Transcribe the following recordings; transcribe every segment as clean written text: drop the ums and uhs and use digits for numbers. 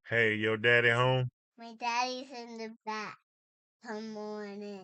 Hey, your daddy home? My daddy's in the back. Come on in.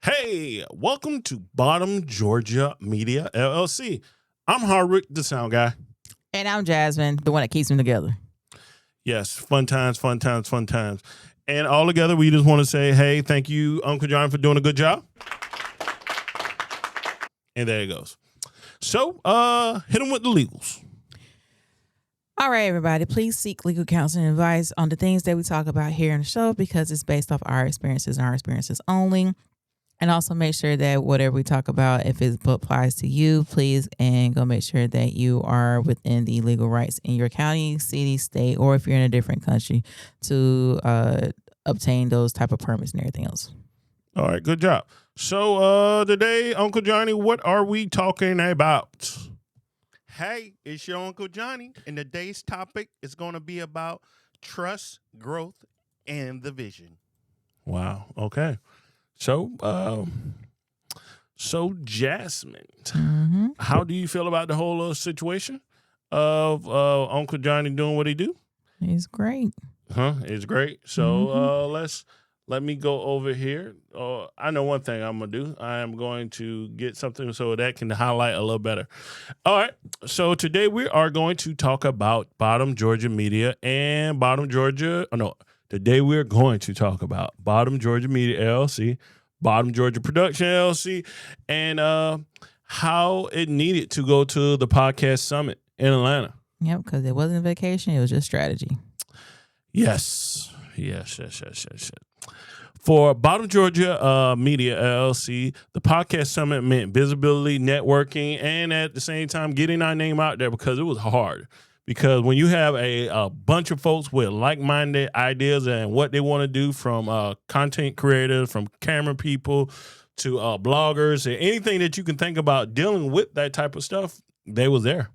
Hey, welcome to Bottom Georgia Media LLC. I'm Hardwick, the sound guy. And I'm Jasmine, the one that keeps them together. Yes, fun times, fun times, fun times. And all together, we just want to say, hey, thank you, Uncle John, for doing a good job. And there it goes. So, hit him with the legals. All right, everybody, please seek legal counsel and advice on the things that we talk about here in the show because it's based off our experiences and our experiences only. And also make sure that whatever we talk about, if it applies to you, please, and go make sure that you are within the legal rights in your county, city, state, or if you're in a different country to obtain those type of permits and everything else. All right, good job. So, today, Uncle Johnny, what are we talking about? Hey, it's your Uncle Johnny, and today's topic is going to be about trust, growth, and the vision. Wow. Okay. So, Jasmine, how do you feel about the whole situation of Uncle Johnny doing what he do? He's great. It's great. So, let me go over here. I know one thing I'm gonna do. I am going to get something so that can highlight a little better. All right. So today we are going to talk about Bottom Georgia Media and Bottom Georgia. Oh, no. Today we're going to talk about Bottom Georgia Media LLC, Bottom Georgia Production LLC, and how it needed to go to the podcast summit in Atlanta. Yep, because it wasn't a vacation; it was just strategy. Yes. For Bottom Georgia Media LLC, the podcast summit meant visibility, networking, and at the same time getting our name out there because it was hard. Because when you have a bunch of folks with like-minded ideas and what they want to do, from content creators, from camera people to bloggers, and anything that you can think about dealing with that type of stuff, they was there.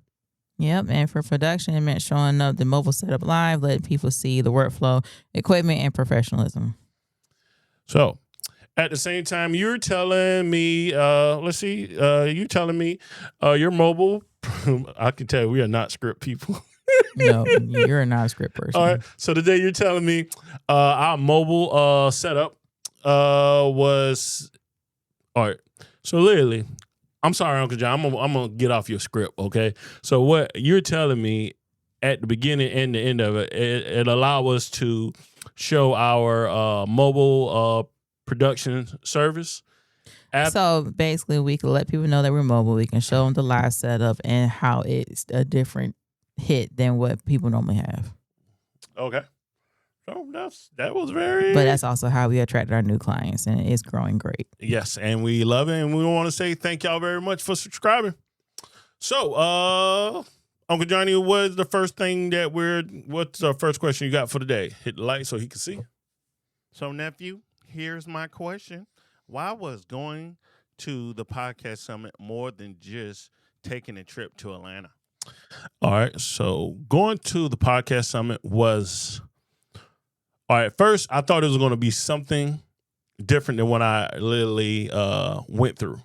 Yep, and for production, it meant showing up the mobile setup live, letting people see the workflow, equipment, and professionalism. So, at the same time, you're telling me, you're telling me your mobile, I can tell we are not script people. No, you're not a script person. All right. So today you're telling me our mobile setup was, all right. So literally, I'm sorry, Uncle John, I'm gonna get off your script, okay? So what you're telling me at the beginning and the end of it allowed us to show our mobile production service. So basically, we can let people know that we're mobile. We can show them the live setup and how it's a different hit than what people normally have. Okay. So that was very. But that's also how we attracted our new clients, and it's growing great. Yes, and we love it, and we want to say thank y'all very much for subscribing. So, Uncle Johnny, what's the first thing what's the first question you got for today? Hit the light so he can see. So, nephew, here's my question. Why was going to the podcast summit more than just taking a trip to Atlanta? All right, so going to the podcast summit was, all right, first I thought it was going to be something different than what I literally went through.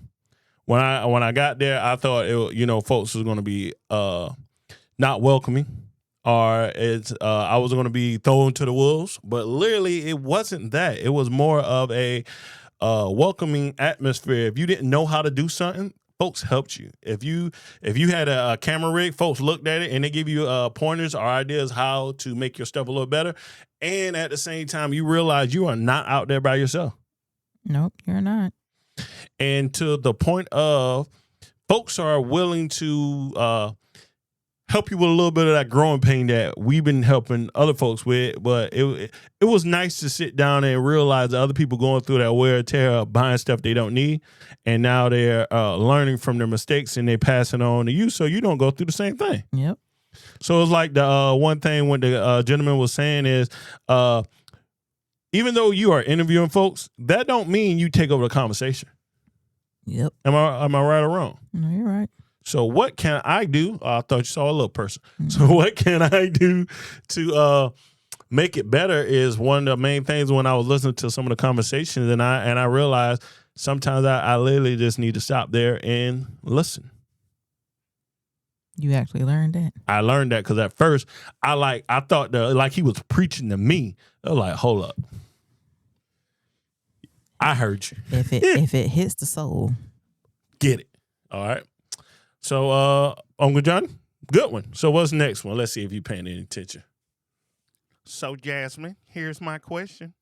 When I got there, I thought folks was going to be not welcoming, or I was going to be thrown to the wolves. But literally, it wasn't that. It was more of a welcoming atmosphere. If you didn't know how to do something, folks helped you. If you had a camera rig, folks looked at it and they give you pointers or ideas how to make your stuff a little better. And at the same time, you realize you are not out there by yourself. Nope, you're not. And to the point of folks are willing to help you with a little bit of that growing pain that we've been helping other folks with. But it was nice to sit down and realize that other people going through that wear and tear of buying stuff they don't need. And now they're learning from their mistakes and they pass it on to you so you don't go through the same thing. Yep. So it's like the one thing when the gentleman was saying is, even though you are interviewing folks, that don't mean you take over the conversation. Yep. Am I right or wrong? No, you're right. So what can I do? I thought you saw a little person. Mm-hmm. So what can I do to make it better is one of the main things when I was listening to some of the conversations, and I realized sometimes I literally just need to stop there and listen. You actually learned that? I learned that because at first I thought that like he was preaching to me. I was like, hold up. I heard you. If it hits the soul. Get it. All right. So Uncle John, good one. So what's the next one? Let's see if you're paying any attention. So Jasmine, here's my question.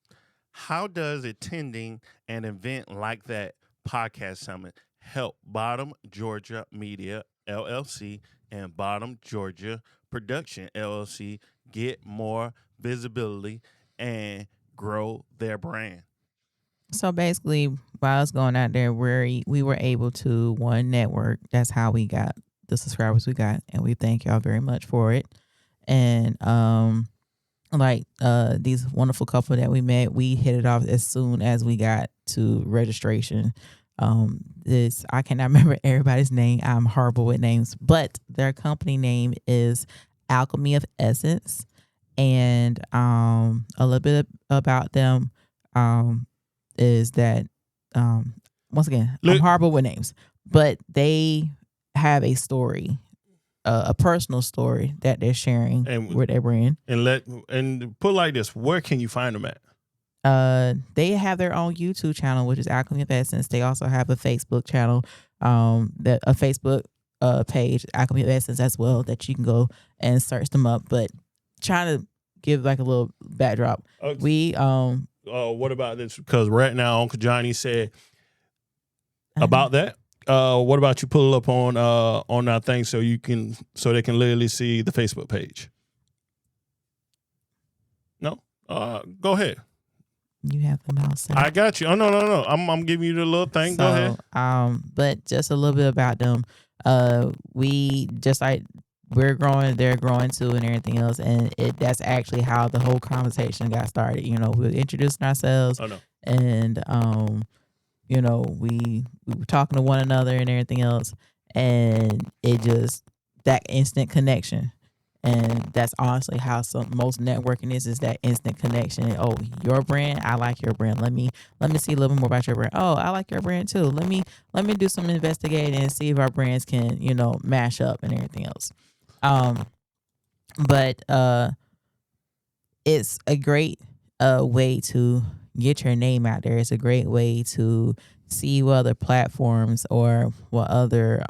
How does attending an event like that podcast summit help Bottom Georgia Media LLC and Bottom Georgia Production LLC get more visibility and grow their brand? So basically, while I was going out there, we were able to network. That's how we got the subscribers we got, and we thank y'all very much for it. And these wonderful couple that we met, we hit it off as soon as we got to registration. I cannot remember everybody's name. I'm horrible with names, but their company name is Alchemy of Essence. And a little bit about them is that once again, I'm horrible with names, but they have a story, a personal story that they're sharing with their brand. And put it like this, where can you find them at? They have their own YouTube channel, which is Alchemy of Essence. They also have a Facebook channel, a Facebook page, Alchemy of Essence as well, that you can go and search them up. But trying to give like a little backdrop, what about this? Because right now Uncle Johnny said about that. What about you pull it up on our thing so they can literally see the Facebook page? No, go ahead. You have them outside. I got you. Oh no. I'm giving you the little thing. Go ahead. But just a little bit about them. We just like we're growing, they're growing too, and everything else. And that's actually how the whole conversation got started. You know, we were introducing ourselves. Oh no. And you know, we were talking to one another and everything else, and it just that instant connection. And that's honestly how most networking is that instant connection. Oh, your brand, I like your brand. Let me see a little bit more about your brand. Oh, I like your brand too. Let me do some investigating and see if our brands can, you know, mash up and everything else. But it's a great way to get your name out there. It's a great way to see what other platforms or what other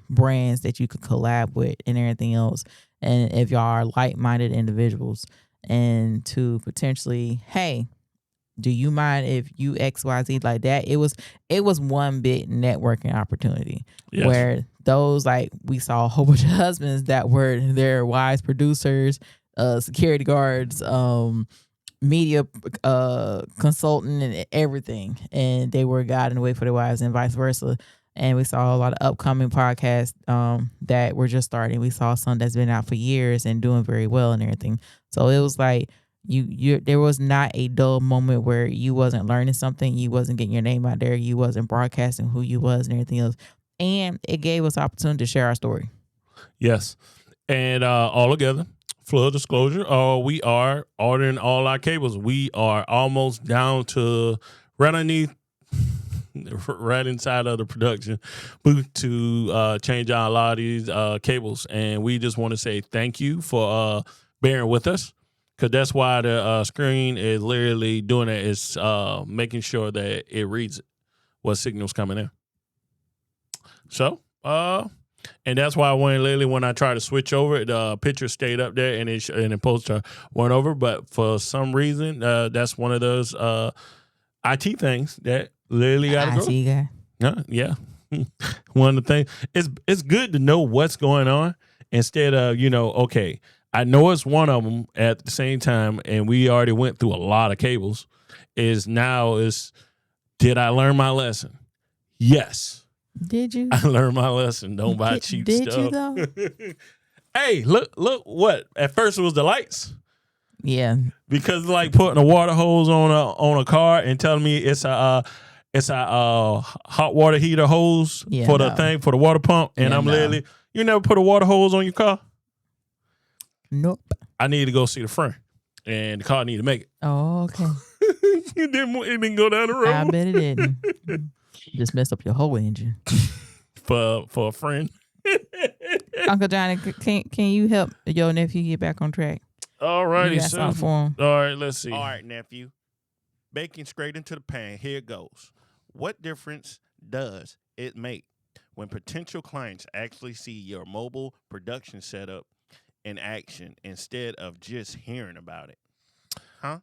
brands that you could collab with and everything else. And if y'all are like-minded individuals, and to potentially, hey, do you mind if you XYZ like that? It was one big networking opportunity. Yes. Where those, like, we saw a whole bunch of husbands that were their wives, producers, security guards, media consultant, and everything, and they were guiding the way for their wives and vice versa. And we saw a lot of upcoming podcasts that were just starting. We saw some that's been out for years and doing very well and everything. So it was like there was not a dull moment where you wasn't learning something, you wasn't getting your name out there, you wasn't broadcasting who you was and everything else. And it gave us opportunity to share our story. Yes. And all together, full disclosure, we are ordering all our cables. We are almost down to right inside of the production booth to change out a lot of these cables. And we just want to say thank you for bearing with us, because that's why the screen is literally doing it. It's making sure that it reads what signal's coming in. So, and that's why when I tried to switch over, the picture stayed up there and the poster went over. But for some reason, that's one of those IT things that literally got to go. IT guy. Yeah. One of the things, it's good to know what's going on instead of, okay, I know it's one of them at the same time, and we already went through a lot of cables, did I learn my lesson? Yes. Did you? I learned my lesson. Don't buy cheap stuff. Did you though? Hey, look what? At first it was the lights. Yeah. Because like putting a water hose on a car and telling me it's a hot water heater hose for the water pump, and I'm literally, you never put a water hose on your car? Nope. I need to go see the friend. and the car needed to make it. Oh, okay. It didn't go down the road. I bet it didn't. Just messed up your whole engine. for a friend. Uncle Johnny, can you help your nephew get back on track? All righty, You got something for him? All right, let's see. All right, nephew. Baking straight into the pan. Here it goes. What difference does it make when potential clients actually see your mobile production setup in action instead of just hearing about it? Huh?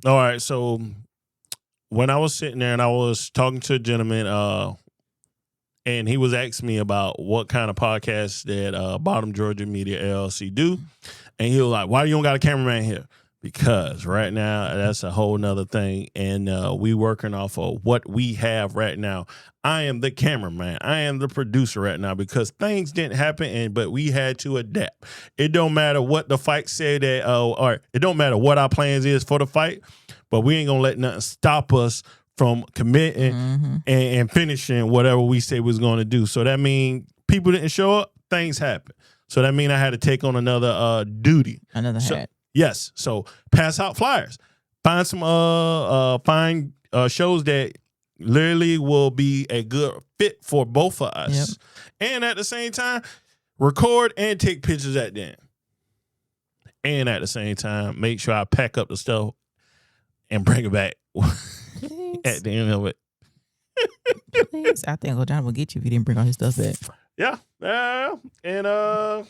All right, so when I was sitting there and I was talking to a gentleman, and he was asking me about what kind of podcast that Bottom Georgia Media LLC do, and he was like, "Why you don't got a cameraman here?" Because right now that's a whole nother thing, and we working off of what we have right now. I am the cameraman. I am the producer right now because things didn't happen, but we had to adapt. It don't matter what the fight said that, or it don't matter what our plans is for the fight, but we ain't gonna let nothing stop us from committing and finishing whatever we say we was going to do. So that means people didn't show up, things happen. So that means I had to take on another duty. Another hat. Yes. So pass out flyers. Find some shows that literally will be a good fit for both of us. Yep. And at the same time, record and take pictures at the end. And at the same time, make sure I pack up the stuff and bring it back at the end of it. Please. I think Uncle John will get you if you didn't bring all his stuff back. Yeah. And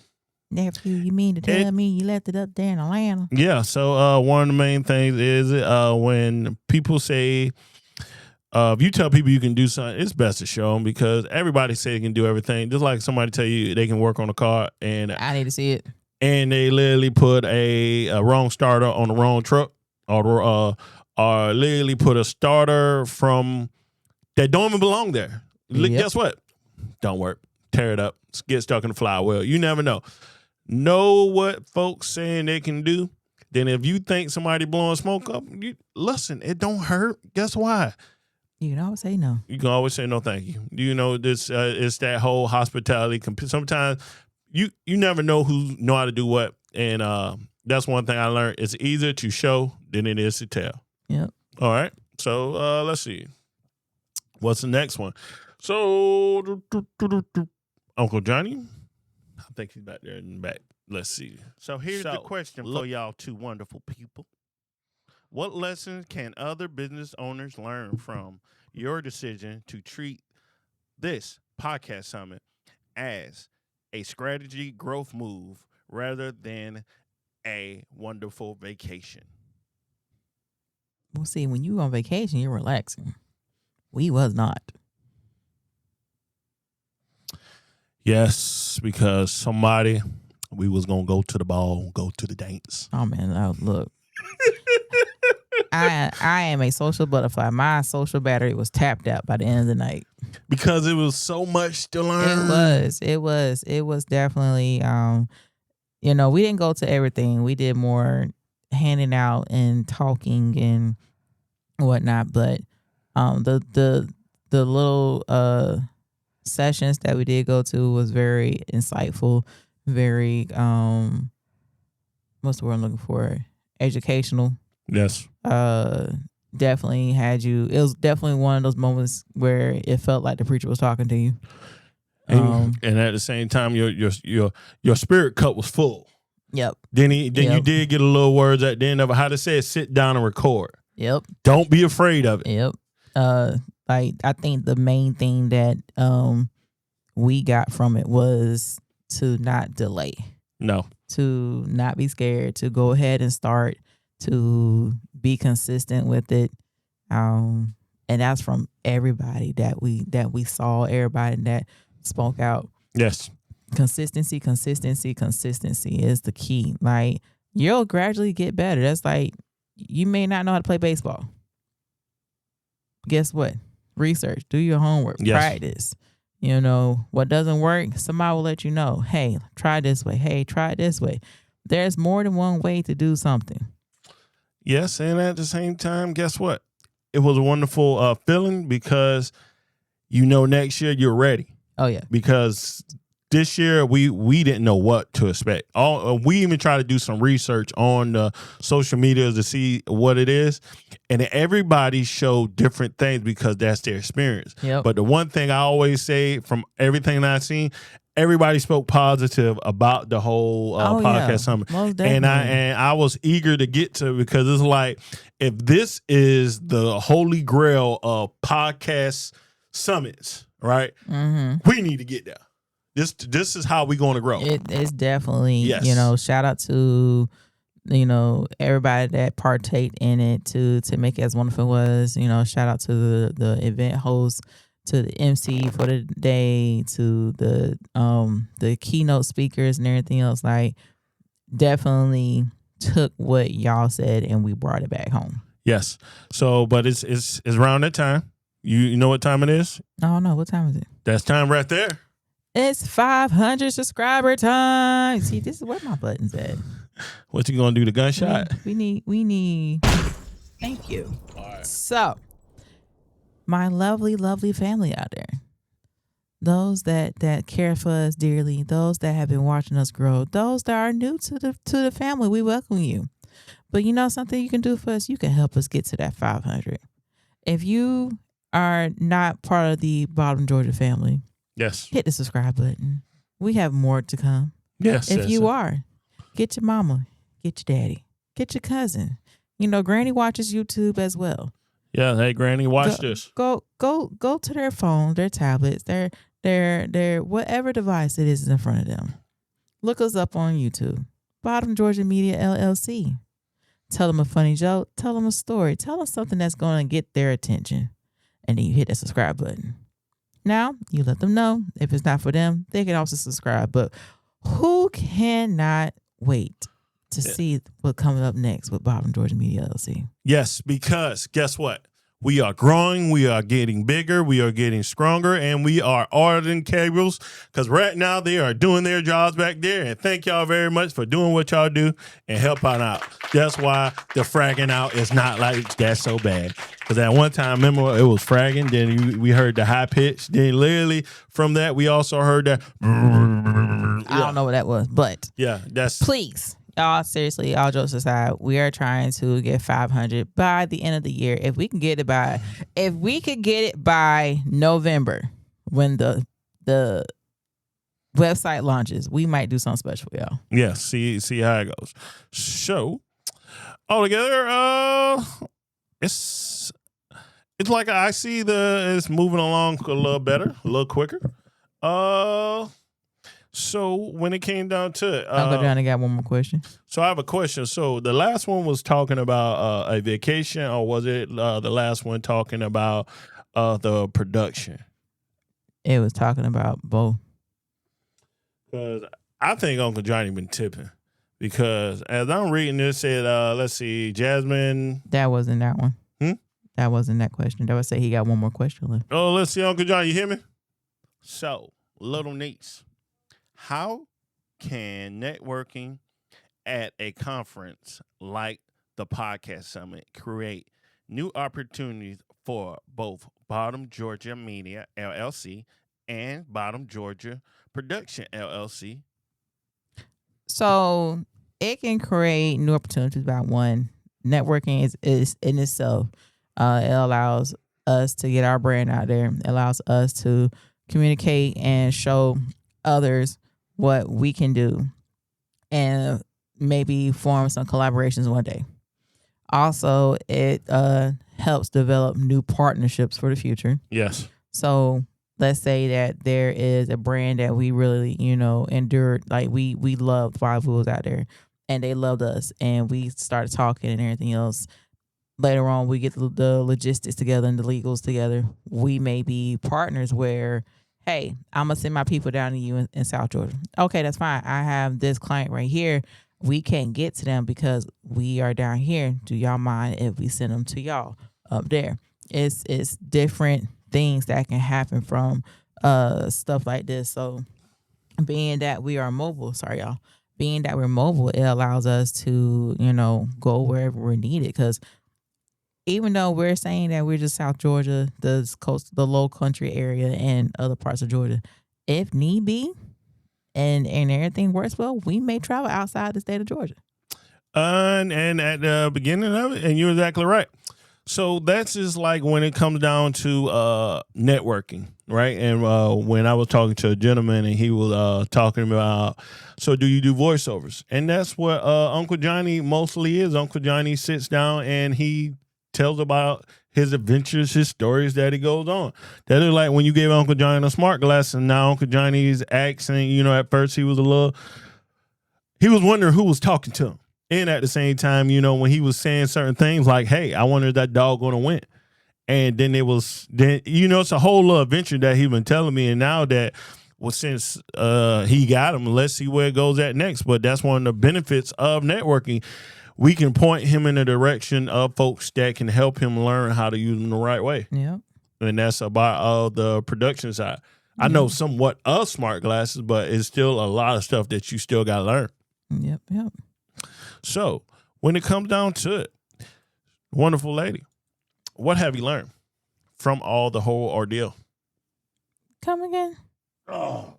Nephew, you mean to tell me you left it up there in Atlanta? yeah, so one of the main things is when people say, if you tell people you can do something, it's best to show them because everybody say they can do everything. Just like somebody tell you they can work on a car and I need to see it. And they literally put a wrong starter on the wrong truck or literally put a starter from that don't even belong there. Yep. Guess what? Don't work. Tear it up. Get stuck in the flywheel. You never know. Know what folks saying they can do. Then if you think somebody blowing smoke up, listen, it don't hurt. Guess why? You can always say no. You can always say no thank you. You know, this it's that whole hospitality. Sometimes you never know who know how to do what. And that's one thing I learned. It's easier to show than it is to tell. Yep. All right. So let's see. What's the next one? So Uncle Johnny, I think he's back there in the back. Let's see. So here's the question for y'all two wonderful people. What lessons can other business owners learn from your decision to treat this podcast summit as a strategy growth move rather than a wonderful vacation? Well, see, when you on vacation, you're relaxing. We was not. Yes, because we was going to go to the ball, go to the dance. Oh, man, look. I am a social butterfly. My social battery was tapped out by the end of the night. Because it was so much to learn. It was definitely, we didn't go to everything. We did more handing out and talking and whatnot. But the little sessions that we did go to was very insightful, very what's the word I'm looking for? Educational. Yes. Definitely had you. It was definitely one of those moments where it felt like the preacher was talking to you. And at the same time, your spirit cup was full. Yep. Then you did get a little words at the end of it. How to say it, sit down and record. Yep. Don't be afraid of it. Yep. I think the main thing that we got from it was to not delay. No. To not be scared, to go ahead and start, to be consistent with it. And that's from everybody that we saw, everybody that spoke out. Yes. Consistency is the key. Like, you'll gradually get better. That's like, you may not know how to play baseball. Guess what? Research, do your homework, practice. What doesn't work, somebody will let you know. Hey, try this way. Hey, try it this way. There's more than one way to do something. Yes, and at the same time, guess what? It was a wonderful feeling because next year you're ready. Oh, yeah. Because this year we didn't know what to expect. We even tried to do some research on the social media to see what it is, and everybody showed different things because that's their experience. Yep. But the one thing I always say from everything that I've seen, everybody spoke positive about the whole podcast summit. Most And definitely. I was eager to get to it because it's like, if this is the holy grail of podcast summits, right? Mm-hmm. We need to get there. This is how we're going to grow. It's definitely, Yes. shout out to, everybody that partake in it to make it as wonderful as it was. Shout out to the event host, to the MC for the day, to the keynote speakers and everything else. Like, definitely took what y'all said and we brought it back home. Yes. So, but it's around that time. You know what time it is? I don't know. What time is it? That's time right there. It's 500 subscriber time. See, this is where my buttons at. What you gonna do? The gunshot? We need. Thank you. All right. So, my lovely, lovely family out there, those that care for us dearly, those that have been watching us grow, those that are new to the family, we welcome you. But you know something you can do for us? You can help us get to that 500. If you are not part of the Bottom Georgia family, Yes. hit the subscribe button. We have more to come. Yes. If you are, get your mama, get your daddy, get your cousin. Granny watches YouTube as well. Yeah. Hey, Granny, watch this. Go to their phone, their tablets, their whatever device it is in front of them. Look us up on YouTube. Bottom Georgia Media LLC. Tell them a funny joke. Tell them a story. Tell them something that's going to get their attention. And then you hit that subscribe button. Now, you let them know. If it's not for them, they can also subscribe. But who cannot wait to see what's coming up next with Bottom Georgia Media LLC? Yes, because guess what? We are growing, we are getting bigger, we are getting stronger, and we are ordering cables because right now they are doing their jobs back there. And thank y'all very much for doing what y'all do and helping out. That's why the fragging out is not like that's so bad. Because at one time, remember, it was fragging, then we heard the high pitch. Then literally from that, we also heard that. I don't know what that was, but yeah, that's. Please. Y'all, seriously, all jokes aside, we are trying to get 500 by the end of the year. If we could get it by November, when the website launches, we might do something special for y'all. Yeah, see how it goes. So, altogether, it's like I see it's moving along a little better, a little quicker. So when it came down to it, Uncle Johnny got one more question. So I have a question. So the last one was talking about a vacation, or was it the last one talking about the production? It was talking about both. Because I think Uncle Johnny been tipping. Because as I'm reading this, it said, let's see, Jasmine. That wasn't that one. That wasn't that question. That would say he got one more question left. Oh, let's see, Uncle Johnny, you hear me? So, little niece, how can networking at a conference like the Podcast Summit create new opportunities for both Bottom Georgia Media LLC and Bottom Georgia Production LLC? So it can create new opportunities by one. Networking is in itself. It allows us to get our brand out there. It allows us to communicate and show others what we can do and maybe form some collaborations one day. Also, it helps develop new partnerships for the future. Yes. So let's say that there is a brand that we really, endured, like we loved while we was out there and they loved us and we started talking and everything else. Later on, we get the logistics together and the legals together. We may be partners where, hey, I'm going to send my people down to you in South Georgia. Okay, that's fine. I have this client right here. We can't get to them because we are down here. Do y'all mind if we send them to y'all up there? It's different things that can happen from stuff like this. So being that we are mobile, being that we're mobile, it allows us to, go wherever we're needed. Because even though we're saying that we're just South Georgia, the coast, the low country area and other parts of Georgia, if need be, and everything works well, we may travel outside the state of Georgia. And at the beginning of it, and you're exactly right. So that's just like when it comes down to networking, right? And when I was talking to a gentleman and he was talking about, so do you do voiceovers? And that's what Uncle Johnny mostly is. Uncle Johnny sits down and he tells about his adventures, his stories that he goes on. That is like when you gave Uncle Johnny a smart glass, and now Uncle Johnny's accent, you know, at first he was wondering who was talking to him. And at the same time, you know, when he was saying certain things like, hey, I wonder if that dog going to win. And then you know, it's a whole little adventure that he's been telling me. And now that, well, since he got him, let's see where it goes at next. But that's one of the benefits of networking. We can point him in the direction of folks that can help him learn how to use them the right way. Yeah. And that's about the production side. Mm-hmm. I know somewhat of smart glasses, but it's still a lot of stuff that you still got to learn. Yep. So when it comes down to it, wonderful lady, what have you learned from the whole ordeal? Come again. Oh.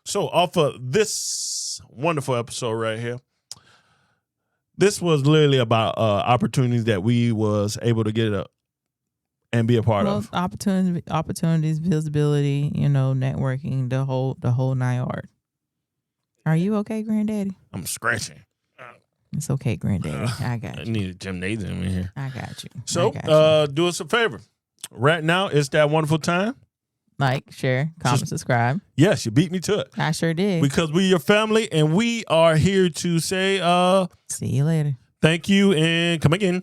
So off of this wonderful episode right here, this was literally about opportunities that we was able to get up and be a part of. Opportunities, visibility, you know, networking, the whole 9 yards. Are you okay, Granddaddy? I'm scratching. It's okay, Granddaddy. I got you. I need a gymnasium in here. I got you. So, do us a favor. Right now, it's that wonderful time. Like, share, comment, subscribe. Yes, you beat me to it. I sure did. Because we're your family, and we are here to say, see you later. Thank you, and come again.